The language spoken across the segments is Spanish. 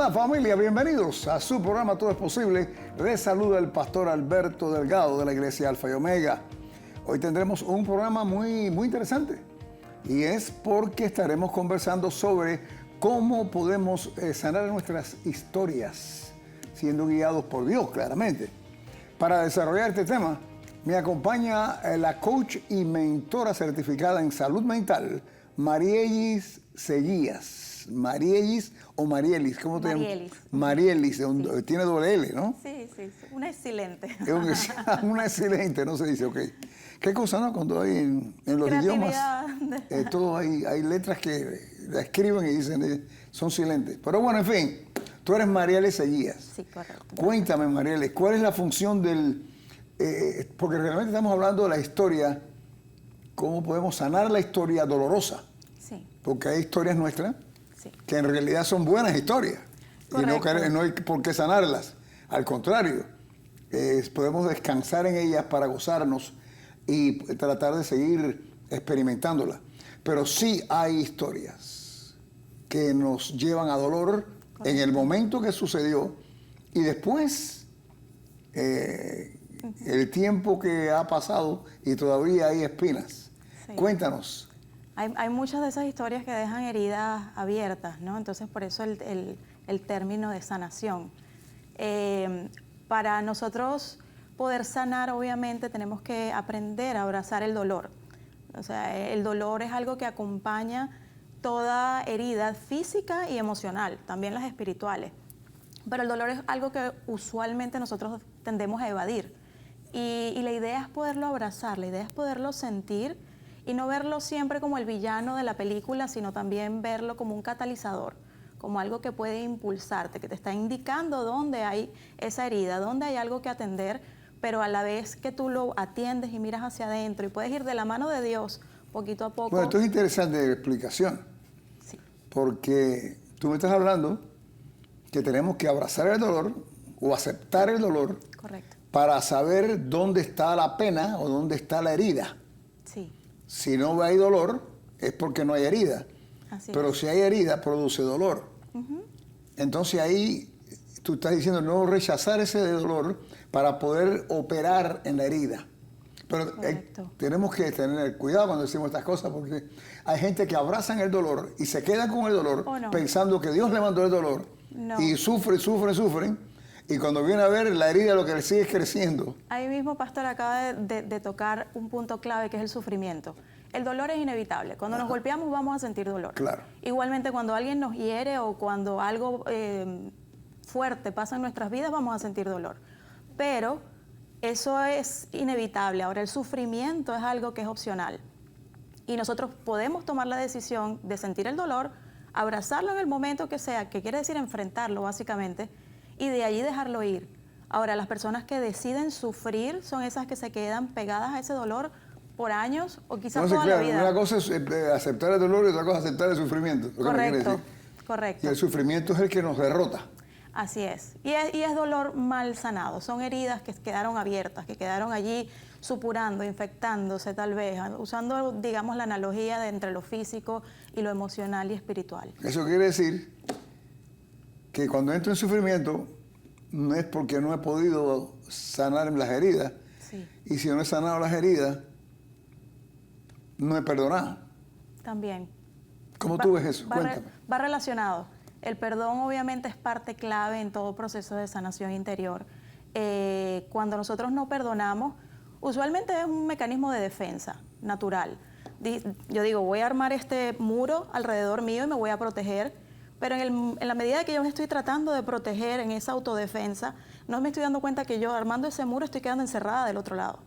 Hola familia, bienvenidos a su programa Todo es Posible. Les saluda el pastor Alberto Delgado de la Iglesia Alfa y Omega. Hoy tendremos un programa muy interesante y es porque estaremos conversando sobre cómo podemos sanar nuestras historias, siendo guiados por Dios, claramente. Para desarrollar este tema, me acompaña la coach y mentora certificada en salud mental, Marielis Seguías. Marielis o Marielis, ¿cómo te llamas? Marielis, sí. Tiene doble L, ¿no? Sí, una excelente. Una excelente, no se dice, ok. ¿Qué cosa, no? Cuando hay en los idiomas, todo hay letras que la escriben y dicen, son silentes. Pero bueno, en fin, tú eres Marielis Seguías. Sí, correcto. Cuéntame, Marielis, ¿cuál es la función del... porque realmente estamos hablando de la historia, cómo podemos sanar la historia dolorosa. Sí. Porque hay historias nuestras sí. que en realidad son buenas historias. Correcto. Y no hay por qué sanarlas. Al contrario, podemos descansar en ellas para gozarnos y tratar de seguir experimentándolas. Pero sí hay historias que nos llevan a dolor. Correcto. En el momento que sucedió y después... el tiempo que ha pasado y todavía hay espinas. Sí. Cuéntanos. Hay muchas de esas historias que dejan heridas abiertas, ¿no? Entonces, por eso el término de sanación. Para nosotros poder sanar, obviamente, tenemos que aprender a abrazar el dolor. O sea, el dolor es algo que acompaña toda herida física y emocional, también las espirituales. Pero el dolor es algo que usualmente nosotros tendemos a evadir. Y la idea es poderlo abrazar, la idea es poderlo sentir y no verlo siempre como el villano de la película, sino también verlo como un catalizador, como algo que puede impulsarte, que te está indicando dónde hay esa herida, dónde hay algo que atender, pero a la vez que tú lo atiendes y miras hacia adentro y puedes ir de la mano de Dios poquito a poco. Bueno, esto es interesante la explicación, sí. Porque tú me estás hablando que tenemos que abrazar el dolor o aceptar el dolor. Correcto. Para saber dónde está la pena o dónde está la herida. Sí. Si no hay dolor, es porque no hay herida. Así pero es. si hay herida, produce dolor. Entonces ahí tú estás diciendo no rechazar ese dolor para poder operar en la herida. Pero tenemos que tener cuidado cuando decimos estas cosas porque hay gente que abrazan el dolor y se quedan con el dolor pensando que Dios le mandó el dolor y sufren. Y cuando viene a ver la herida, lo que le sigue es creciendo. Ahí mismo, pastor, acaba de tocar un punto clave que es el sufrimiento. El dolor es inevitable. Cuando nos golpeamos vamos a sentir dolor. Claro. Igualmente cuando alguien nos hiere o cuando algo fuerte pasa en nuestras vidas vamos a sentir dolor. Pero eso es inevitable. Ahora el sufrimiento es algo que es opcional. Y nosotros podemos tomar la decisión de sentir el dolor, abrazarlo en el momento que sea, que quiere decir enfrentarlo básicamente, y de allí dejarlo ir. Ahora, las personas que deciden sufrir son esas que se quedan pegadas a ese dolor por años o quizás toda la vida. Una cosa es aceptar el dolor y otra cosa es aceptar el sufrimiento. Correcto. Y el sufrimiento es el que nos derrota. Así es. Y es dolor mal sanado. Son heridas que quedaron abiertas, que quedaron allí supurando, infectándose tal vez, usando, digamos, la analogía de entre lo físico y lo emocional y espiritual. Eso quiere decir que cuando entro en sufrimiento no es porque no he podido sanar las heridas. Sí. Y si no he sanado las heridas, no he perdonado. También. ¿Cómo tú ves eso? Cuéntame. Va relacionado. El perdón obviamente es parte clave en todo proceso de sanación interior. Cuando nosotros no perdonamos, usualmente es un mecanismo de defensa natural. Yo digo, voy a armar este muro alrededor mío y me voy a proteger. Pero en la medida que yo me estoy tratando de proteger en esa autodefensa, no me estoy dando cuenta que yo armando ese muro estoy quedando encerrada del otro lado.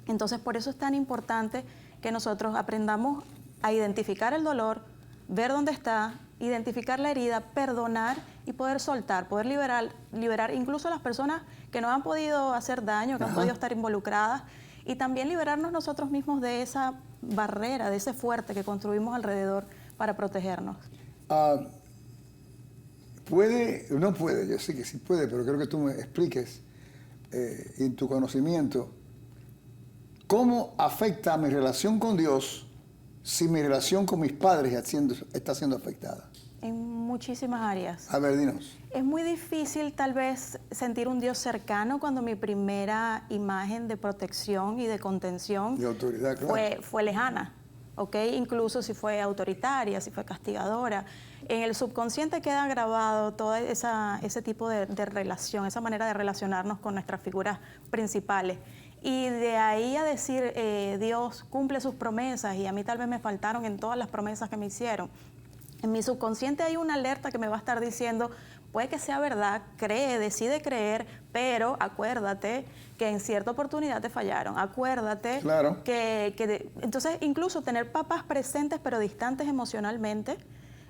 Entonces, por eso es tan importante que nosotros aprendamos a identificar el dolor, ver dónde está, identificar la herida, perdonar y poder soltar, poder liberar incluso a las personas que nos han podido hacer daño, que han podido estar involucradas, y también liberarnos nosotros mismos de esa barrera, de ese fuerte que construimos alrededor para protegernos. No puede, yo sé que sí puede, pero creo que tú me expliques en tu conocimiento cómo afecta a mi relación con Dios si mi relación con mis padres está siendo afectada. En muchísimas áreas. A ver, dinos. Es muy difícil tal vez sentir un Dios cercano cuando mi primera imagen de protección y de contención De autoridad, claro. fue lejana, ¿ok? Incluso si fue autoritaria, si fue castigadora. En el subconsciente queda grabado todo ese tipo de relación, esa manera de relacionarnos con nuestras figuras principales. Y de ahí a decir, Dios cumple sus promesas y a mí tal vez me faltaron en todas las promesas que me hicieron. En mi subconsciente hay una alerta que me va a estar diciendo, puede que sea verdad, cree, decide creer, pero acuérdate que en cierta oportunidad te fallaron. Acuérdate claro. Entonces, incluso tener papás presentes pero distantes emocionalmente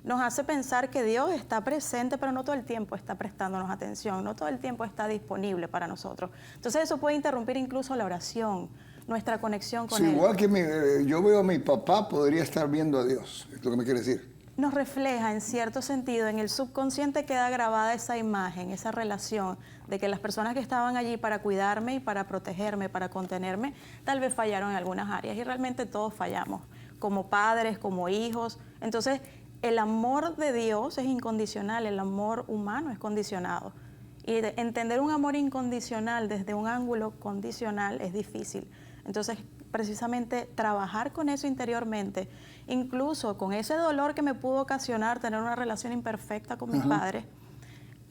nos hace pensar que Dios está presente, pero no todo el tiempo está prestándonos atención, no todo el tiempo está disponible para nosotros. Entonces eso puede interrumpir incluso la oración, nuestra conexión con Él. Igual que yo veo a mi papá, podría estar viendo a Dios, es lo que me quiere decir. Nos refleja en cierto sentido, en el subconsciente queda grabada esa imagen, esa relación de que las personas que estaban allí para cuidarme y para protegerme, para contenerme, tal vez fallaron en algunas áreas y realmente todos fallamos, como padres, como hijos. Entonces, el amor de Dios es incondicional, el amor humano es condicionado. Y entender un amor incondicional desde un ángulo condicional es difícil. Entonces, precisamente trabajar con eso interiormente, incluso con ese dolor que me pudo ocasionar tener una relación imperfecta con mis padres,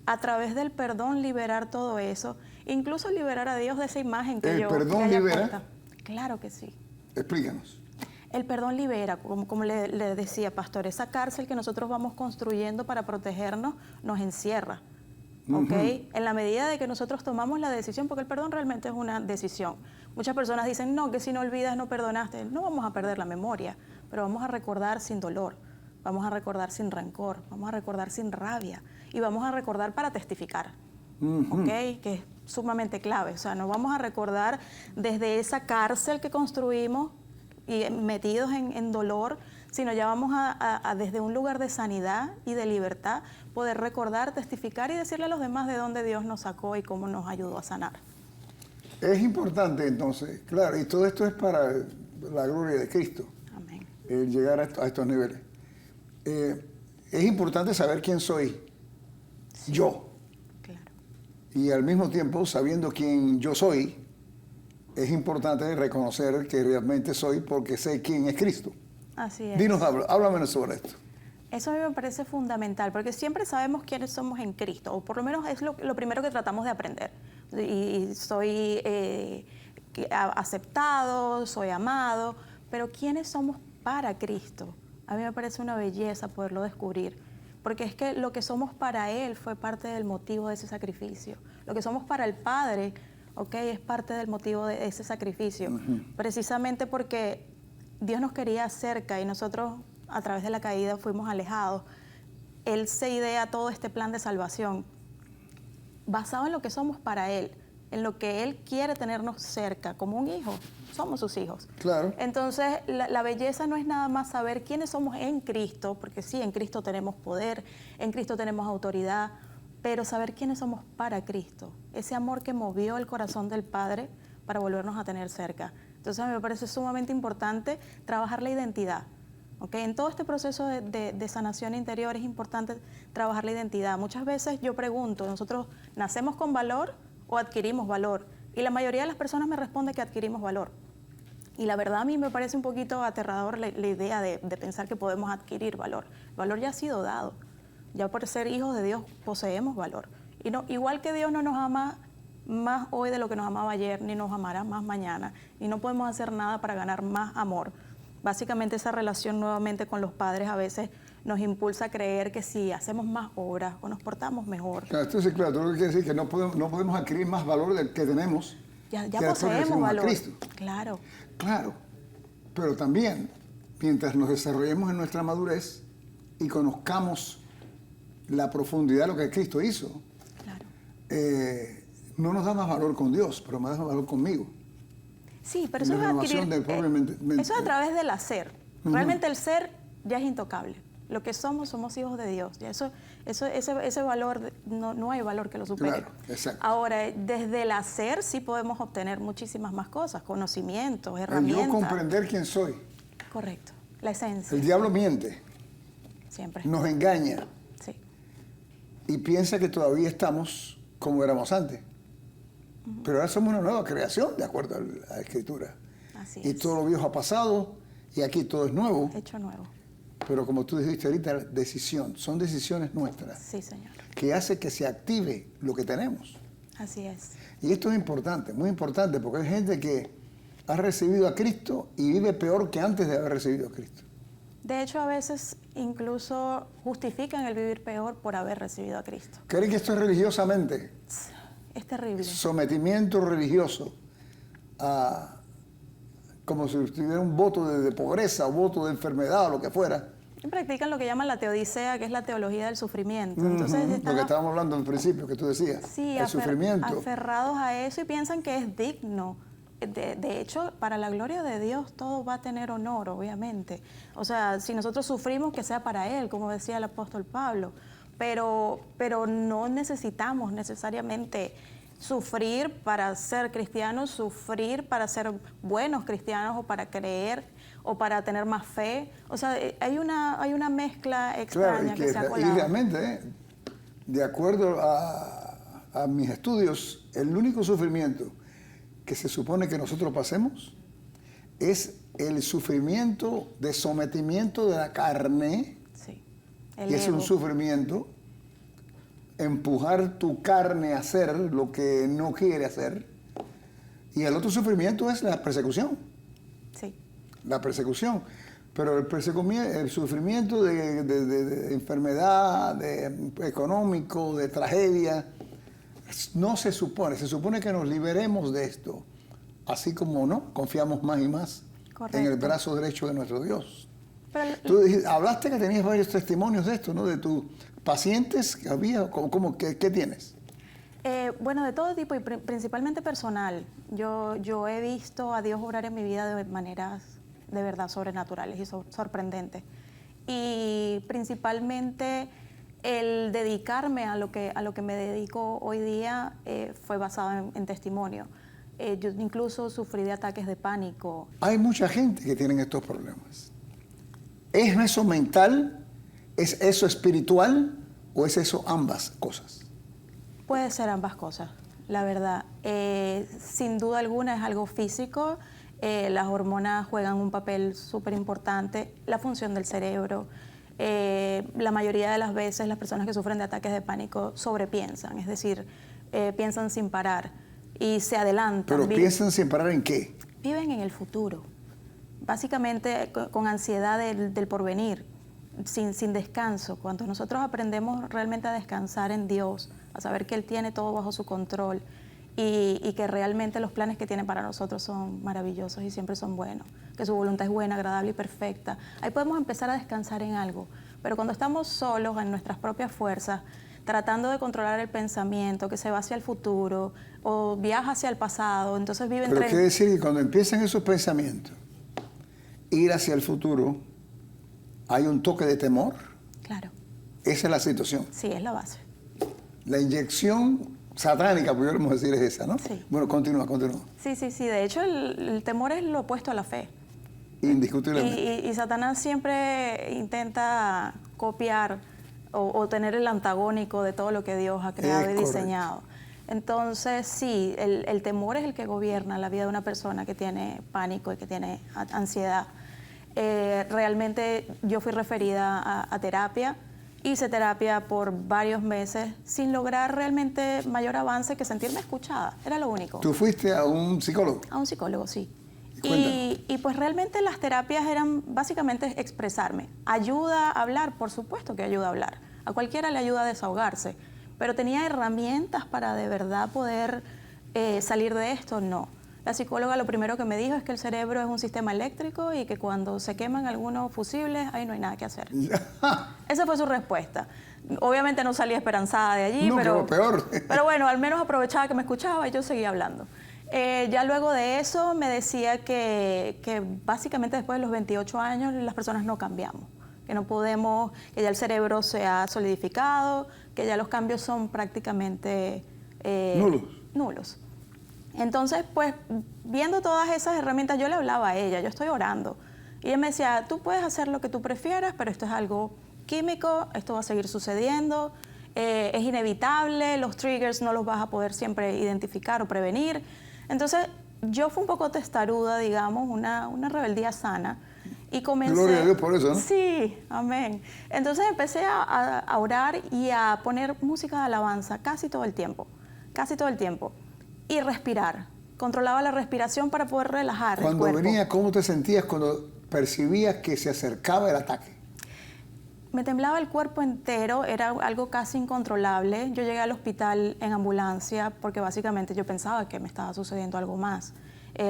a través del perdón liberar todo eso, incluso liberar a Dios de esa imagen que yo... ¿El perdón libera? Puesta. Claro que sí. Explícanos. El perdón libera, como le decía, pastor, esa cárcel que nosotros vamos construyendo para protegernos nos encierra, ¿ok? En la medida de que nosotros tomamos la decisión, porque el perdón realmente es una decisión. Muchas personas dicen, no, que si no olvidas no perdonaste. No vamos a perder la memoria, pero vamos a recordar sin dolor, vamos a recordar sin rencor, vamos a recordar sin rabia y vamos a recordar para testificar, ¿ok? Que es sumamente clave. O sea, no vamos a recordar desde esa cárcel que construimos y metidos en dolor, sino ya vamos a desde un lugar de sanidad y de libertad poder recordar, testificar y decirle a los demás de dónde Dios nos sacó y cómo nos ayudó a sanar. Es importante entonces, claro, y todo esto es para la gloria de Cristo. Amén. Llegar a estos niveles. Es importante saber quién soy, sí, yo. Claro. Y al mismo tiempo, sabiendo quién yo soy, es importante reconocer que realmente soy porque sé quién es Cristo. Así es. Dinos, háblame sobre esto. Eso a mí me parece fundamental, porque siempre sabemos quiénes somos en Cristo, o por lo menos es lo primero que tratamos de aprender. Y soy aceptado, soy amado, pero ¿quiénes somos para Cristo? A mí me parece una belleza poderlo descubrir, porque es que lo que somos para Él fue parte del motivo de ese sacrificio. Lo que somos para el Padre, es parte del motivo de ese sacrificio, precisamente porque Dios nos quería cerca y nosotros a través de la caída fuimos alejados. Él se idea todo este plan de salvación basado en lo que somos para Él, en lo que Él quiere tenernos cerca, como un hijo, somos sus hijos. Claro. Entonces, la belleza no es nada más saber quiénes somos en Cristo, porque sí, en Cristo tenemos poder, en Cristo tenemos autoridad, pero saber quiénes somos para Cristo, ese amor que movió el corazón del Padre para volvernos a tener cerca. Entonces, a mí me parece sumamente importante trabajar la identidad. En todo este proceso de sanación interior es importante trabajar la identidad. Muchas veces yo pregunto, ¿nosotros nacemos con valor o adquirimos valor? Y la mayoría de las personas me responde que adquirimos valor. Y la verdad a mí me parece un poquito aterrador la idea de pensar que podemos adquirir valor. El valor ya ha sido dado. Ya por ser hijos de Dios poseemos valor. Y no, igual que Dios no nos ama más hoy de lo que nos amaba ayer, ni nos amará más mañana, y no podemos hacer nada para ganar más amor. Básicamente esa relación nuevamente con los padres a veces nos impulsa a creer que si hacemos más obras o nos portamos mejor. Claro, entonces, claro, tú lo que quieres decir es que no podemos adquirir más valor del que tenemos. Ya poseemos valor. Cristo. Claro. Claro, pero también, mientras nos desarrollemos en nuestra madurez y conozcamos la profundidad de lo que Cristo hizo, claro, no nos da más valor con Dios, pero más da valor conmigo. Sí, pero eso es adquirir, eso es a través del hacer. Realmente el ser ya es intocable. Lo que somos hijos de Dios. Ya ese valor, no hay valor que lo supere. Claro, exacto. Ahora, desde el hacer sí podemos obtener muchísimas más cosas, conocimientos, herramientas. El yo comprender quién soy. Correcto, la esencia. El diablo miente. Siempre. Nos engaña. Sí. y piensa que todavía estamos como éramos antes. Pero ahora somos una nueva creación, de acuerdo a la Escritura. Así Y es. todo lo viejo ha pasado y aquí todo es nuevo. Hecho nuevo. Pero como tú dijiste ahorita, decisión. Son decisiones nuestras Sí, Señor. que hace que se active lo que tenemos. Así es. Y esto es importante, muy importante, porque hay gente que ha recibido a Cristo y vive peor que antes de haber recibido a Cristo. De hecho, a veces incluso justifican el vivir peor por haber recibido a Cristo. ¿Creen que esto es religiosamente? Es terrible. Sometimiento religioso, como si tuviera un voto de pobreza, o voto de enfermedad o lo que fuera. Y practican lo que llaman la teodicea, que es la teología del sufrimiento. Entonces Lo están que estábamos hablando al principio, que tú decías, sí, el sufrimiento. aferrados a eso y piensan que es digno. De hecho, para la gloria de Dios todo va a tener honor, obviamente. O sea, si nosotros sufrimos, que sea para Él, como decía el apóstol Pablo. Pero no necesitamos necesariamente sufrir para ser cristianos, sufrir para ser buenos cristianos o para creer o para tener más fe. O sea, hay una mezcla extraña que se ha colado. Y realmente, de acuerdo a mis estudios, el único sufrimiento que se supone que nosotros pasemos es el sufrimiento de sometimiento de la carne. Sí, Y es un sufrimiento, empujar tu carne a hacer lo que no quiere hacer. Y el otro sufrimiento es la persecución. Sí. La persecución. Pero el sufrimiento de enfermedad, de económico, de tragedia, no se supone que nos liberemos de esto. Así como no, confiamos más y más en el brazo derecho de nuestro Dios. Pero, Tú hablaste que tenías varios testimonios de esto, ¿no? De tus pacientes que había, ¿qué tienes? Bueno, de todo tipo y principalmente personal. Yo he visto a Dios obrar en mi vida de maneras de verdad sobrenaturales y sorprendentes. Y principalmente el dedicarme a lo que me dedico hoy día fue basado en testimonio. Yo incluso sufrí de ataques de pánico. Hay mucha gente que tiene estos problemas. ¿Es eso mental? ¿Es eso espiritual? ¿O es eso ambas cosas? Puede ser ambas cosas, la verdad. Sin duda alguna es algo físico. Las hormonas juegan un papel súper importante. La función del cerebro. La mayoría de las veces las personas que sufren de ataques de pánico sobrepiensan, es decir, piensan sin parar y se adelantan. ¿Pero piensan sin parar en qué? Viven en el futuro, básicamente con ansiedad del porvenir, sin descanso. Cuando nosotros aprendemos realmente a descansar en Dios, a saber que Él tiene todo bajo su control y que realmente los planes que tiene para nosotros son maravillosos y siempre son buenos, que su voluntad es buena, agradable y perfecta. Ahí podemos empezar a descansar en algo. Pero cuando estamos solos en nuestras propias fuerzas, tratando de controlar el pensamiento, que se va hacia el futuro o viaja hacia el pasado, entonces vive Pero quiere decir que cuando empiezan esos pensamientos, ir hacia el futuro, hay un toque de temor. Claro. Esa es la situación. Sí, es la base. La inyección satánica, podríamos decir, es esa, ¿no? Sí. Bueno, continúa. Sí. De hecho, el temor es lo opuesto a la fe. Indiscutiblemente. Y Satanás siempre intenta copiar o tener el antagónico de todo lo que Dios ha creado y diseñado. Entonces, sí, el temor es el que gobierna la vida de una persona que tiene pánico y que tiene ansiedad. Realmente yo fui referida a terapia. Hice terapia por varios meses sin lograr realmente mayor avance que sentirme escuchada. Era lo único. ¿Tú fuiste a un psicólogo? A un psicólogo, sí. Cuéntame. Y pues realmente las terapias eran básicamente expresarme. ¿Ayuda a hablar? Por supuesto que ayuda a hablar. A cualquiera le ayuda a desahogarse. Pero ¿tenía herramientas para de verdad poder salir de esto? No. La psicóloga lo primero que me dijo es que el cerebro es un sistema eléctrico y que cuando se queman algunos fusibles, ahí no hay nada que hacer. Esa fue su respuesta. Obviamente no salí esperanzada de allí, No, pero peor. Pero bueno, al menos aprovechaba que me escuchaba y yo seguía hablando. Ya luego de eso me decía que básicamente después de los 28 años las personas no cambiamos, que no podemos, que ya el cerebro se ha solidificado, que ya los cambios son prácticamente nulos. Entonces, pues, viendo todas esas herramientas, yo le hablaba a ella, yo estoy orando. Y ella me decía, tú puedes hacer lo que tú prefieras, pero esto es algo químico, esto va a seguir sucediendo, es inevitable, los triggers no los vas a poder siempre identificar o prevenir. Entonces, yo fui un poco testaruda, digamos, una rebeldía sana. Y comencé... Gloria a Dios por eso, ¿no? Sí, amén. Entonces empecé a orar y a poner música de alabanza casi todo el tiempo. Y respirar. Controlaba la respiración para poder relajar el cuerpo. Cuando venía, ¿cómo te sentías cuando percibías que se acercaba el ataque? Me temblaba el cuerpo entero, era algo casi incontrolable. Yo llegué al hospital en ambulancia porque básicamente yo pensaba que me estaba sucediendo algo más.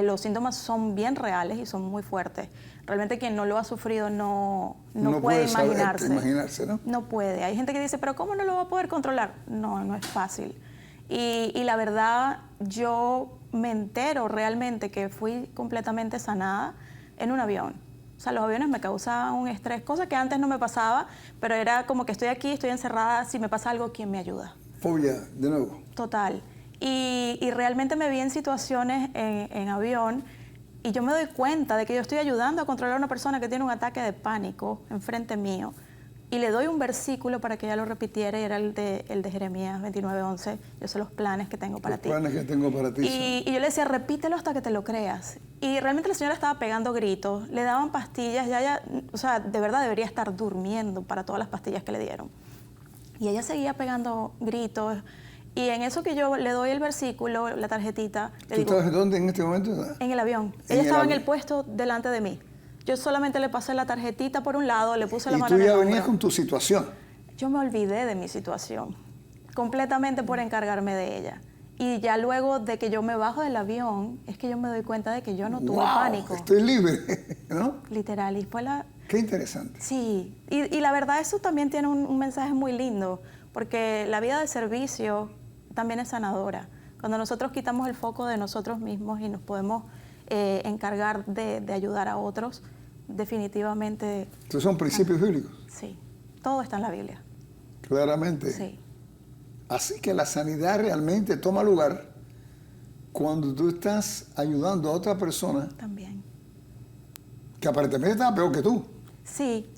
Los síntomas son bien reales y son muy fuertes. Realmente quien no lo ha sufrido no puede imaginarse. ¿no? No puede. Hay gente que dice, pero ¿cómo no lo va a poder controlar? No, no es fácil. Y la verdad, yo me entero realmente que fui completamente sanada en un avión. O sea, los aviones me causaban un estrés, cosa que antes no me pasaba, pero era como que estoy aquí, estoy encerrada, si me pasa algo, ¿quién me ayuda? Fobia, de nuevo. Total. Y realmente me vi en situaciones en avión y yo me doy cuenta de que yo estoy ayudando a controlar a una persona que tiene un ataque de pánico enfrente mío. Y le doy un versículo para que ella lo repitiera y era el de Jeremías 29:11. Yo sé los planes que tengo para ti. Los planes que tengo para ti. Y yo le decía, repítelo hasta que te lo creas. Y realmente la señora estaba pegando gritos, le daban pastillas, o sea, de verdad debería estar durmiendo para todas las pastillas que le dieron. Y ella seguía pegando gritos. Y en eso que yo le doy el versículo, la tarjetita, le digo... ¿Tú estabas dónde en este momento? En el avión. Ella estaba en el puesto delante de mí. Yo solamente le pasé la tarjetita por un lado, le puse la mano en el hombro. ¿Y tú ya hombro. venías con tu situación? Yo me olvidé de mi situación, completamente por encargarme de ella. Y ya luego de que yo me bajo del avión, es que yo me doy cuenta de que yo no tuve pánico. Estoy libre, ¿no? Literal. Y fue la... Qué interesante. Sí. Y la verdad eso también tiene un mensaje muy lindo, porque la vida de servicio también es sanadora. Cuando nosotros quitamos el foco de nosotros mismos y nos podemos encargar de ayudar a otros, definitivamente... Estos son principios bíblicos. Sí, todo está en la Biblia. Claramente. Sí. Así que la sanidad realmente toma lugar cuando tú estás ayudando a otra persona También. que aparentemente estaba peor que tú. Sí.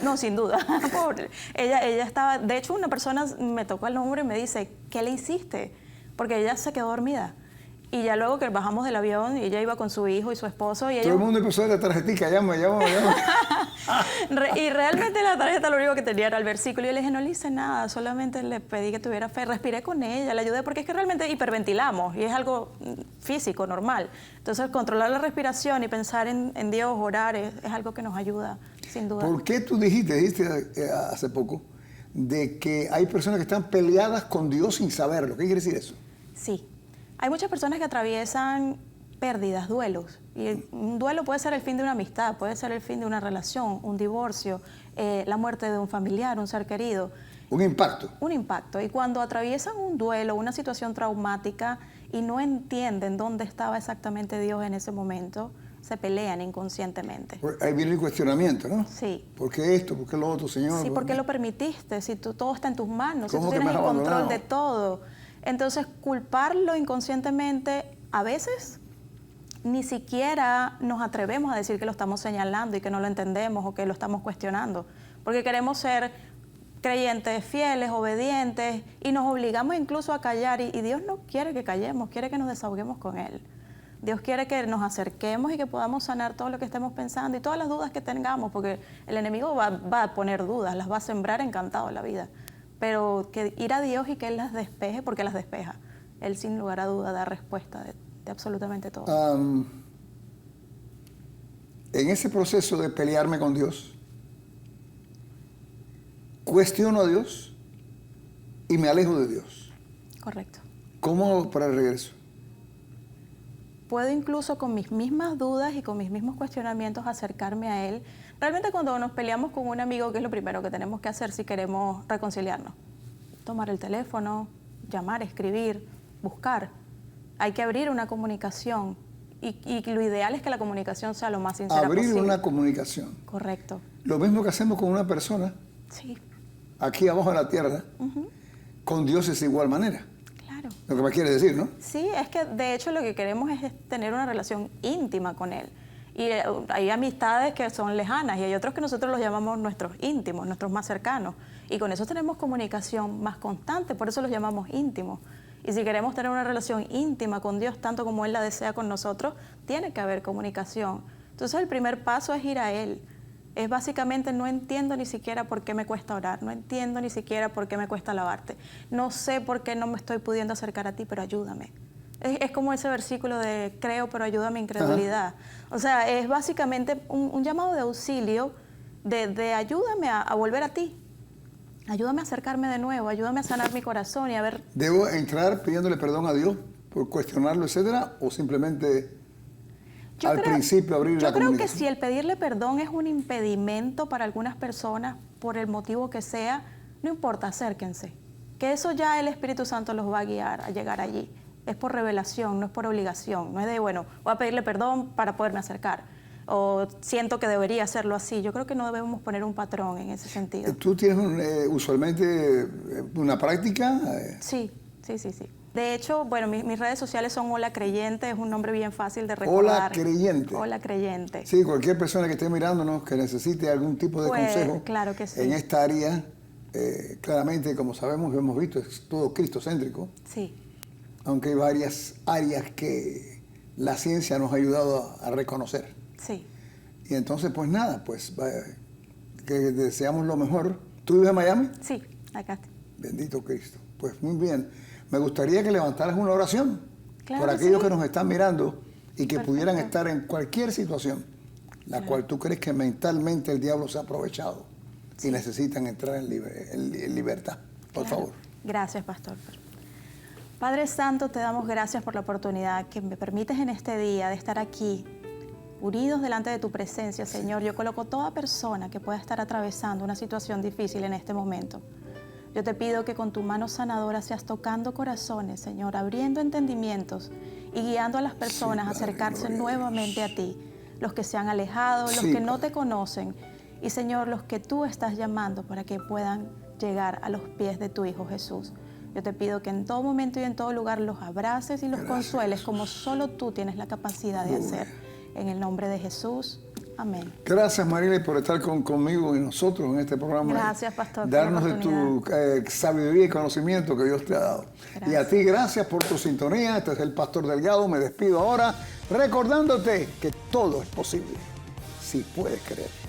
No, sin duda. Pobre. Ella estaba... De hecho, una persona me tocó el hombro y me dice, ¿qué le hiciste? Porque ella se quedó dormida. Y ya luego que bajamos del avión, y ella iba con su hijo y su esposo. Y todo el mundo empezó a dar la tarjetita, llama. Y realmente la tarjeta lo único que tenía era el versículo. Y yo le dije, no le hice nada, solamente le pedí que tuviera fe. Respiré con ella, le ayudé, porque es que realmente hiperventilamos y es algo físico, normal. Entonces, controlar la respiración y pensar en Dios, orar, es algo que nos ayuda, sin duda. ¿Por qué tú dijiste hace poco de que hay personas que están peleadas con Dios sin saberlo? ¿Qué quiere decir eso? Sí. Hay muchas personas que atraviesan pérdidas, duelos. Y un duelo puede ser el fin de una amistad, puede ser el fin de una relación, un divorcio, la muerte de un familiar, un ser querido. Un impacto. Un impacto. Y cuando atraviesan un duelo, una situación traumática y no entienden dónde estaba exactamente Dios en ese momento, se pelean inconscientemente. Ahí viene el cuestionamiento, ¿no? Sí. ¿Por qué esto? ¿Por qué lo otro, Señor? Sí, ¿por qué lo permitiste? Si todo está en tus manos, si tú ¿Cómo que tienes me el has control abandonado? de todo. Entonces, culparlo inconscientemente, a veces ni siquiera nos atrevemos a decir que lo estamos señalando y que no lo entendemos o que lo estamos cuestionando, porque queremos ser creyentes fieles, obedientes, y nos obligamos incluso a callar, y Dios no quiere que callemos, quiere que nos desahoguemos con Él. Dios quiere que nos acerquemos y que podamos sanar todo lo que estemos pensando y todas las dudas que tengamos, porque el enemigo va a poner dudas, las va a sembrar encantado en la vida. Pero que ir a Dios y que Él las despeje, porque las despeja. Él sin lugar a duda da respuesta de absolutamente todo. En ese proceso de pelearme con Dios, cuestiono a Dios y me alejo de Dios. Correcto. ¿Cómo hago para el regreso? Puedo incluso con mis mismas dudas y con mis mismos cuestionamientos acercarme a Él. Realmente cuando nos peleamos con un amigo, ¿qué es lo primero que tenemos que hacer si queremos reconciliarnos? Tomar el teléfono, llamar, escribir, buscar. Hay que abrir una comunicación y lo ideal es que la comunicación sea lo más sincera Abrir posible. una comunicación. Correcto. Lo mismo que hacemos con una persona, Sí. aquí abajo en la tierra, con Dios es de igual manera. Claro. Lo que me quiere decir, ¿no? Sí, es que de hecho lo que queremos es tener una relación íntima con Él. Y hay amistades que son lejanas y hay otros que nosotros los llamamos nuestros íntimos, nuestros más cercanos. Y con eso tenemos comunicación más constante, por eso los llamamos íntimos. Y si queremos tener una relación íntima con Dios, tanto como Él la desea con nosotros, tiene que haber comunicación. Entonces el primer paso es ir a Él. Es básicamente, no entiendo ni siquiera por qué me cuesta orar, no entiendo ni siquiera por qué me cuesta alabarte, no sé por qué no me estoy pudiendo acercar a ti, pero ayúdame. Es como ese versículo de creo, pero ayúdame incredulidad. O sea, es básicamente un llamado de auxilio, de ayúdame a volver a ti. Ayúdame a acercarme de nuevo, ayúdame a sanar mi corazón y a ver... ¿Debo entrar pidiéndole perdón a Dios por cuestionarlo, etcétera, o simplemente principio abrir la comunicación? Yo creo que si el pedirle perdón es un impedimento para algunas personas, por el motivo que sea, no importa, acérquense. Que eso ya el Espíritu Santo los va a guiar a llegar allí. Es por revelación, no es por obligación. No es de, bueno, voy a pedirle perdón para poderme acercar. O siento que debería hacerlo así. Yo creo que no debemos poner un patrón en ese sentido. ¿Tú tienes usualmente una práctica? Sí. De hecho, bueno, mis redes sociales son Hola Creyente, es un nombre bien fácil de recordar. Hola Creyente. Hola Creyente. Sí, cualquier persona que esté mirándonos, que necesite algún tipo de consejo claro que sí. en esta área, claramente, como sabemos y hemos visto, es todo cristocéntrico. Sí. Aunque hay varias áreas que la ciencia nos ha ayudado a reconocer. Sí. Y entonces, pues nada, pues que deseamos lo mejor. ¿Tú vives en Miami? Sí, acá. Bendito Cristo. Pues muy bien. Me gustaría que levantaras una oración por aquellos que nos están mirando y que pudieran estar en cualquier situación, la cual tú crees que mentalmente el diablo se ha aprovechado y necesitan entrar en libertad. Por favor. Gracias, pastor. Padre Santo, te damos gracias por la oportunidad que me permites en este día de estar aquí, unidos delante de tu presencia, Señor. Yo coloco toda persona que pueda estar atravesando una situación difícil en este momento. Yo te pido que con tu mano sanadora seas tocando corazones, Señor, abriendo entendimientos y guiando a las personas a acercarse nuevamente a ti. Los que se han alejado, los que no te conocen y, Señor, los que tú estás llamando para que puedan llegar a los pies de tu Hijo Jesús. Yo te pido que en todo momento y en todo lugar los abraces y los consueles como solo tú tienes la capacidad de hacer. En el nombre de Jesús. Amén. Gracias, Mariela, por estar conmigo y nosotros en este programa. Gracias, pastor. Darnos de tu sabiduría y conocimiento que Dios te ha dado. Gracias. Y a ti, gracias por tu sintonía. Este es el Pastor Delgado. Me despido ahora recordándote que todo es posible si puedes creer.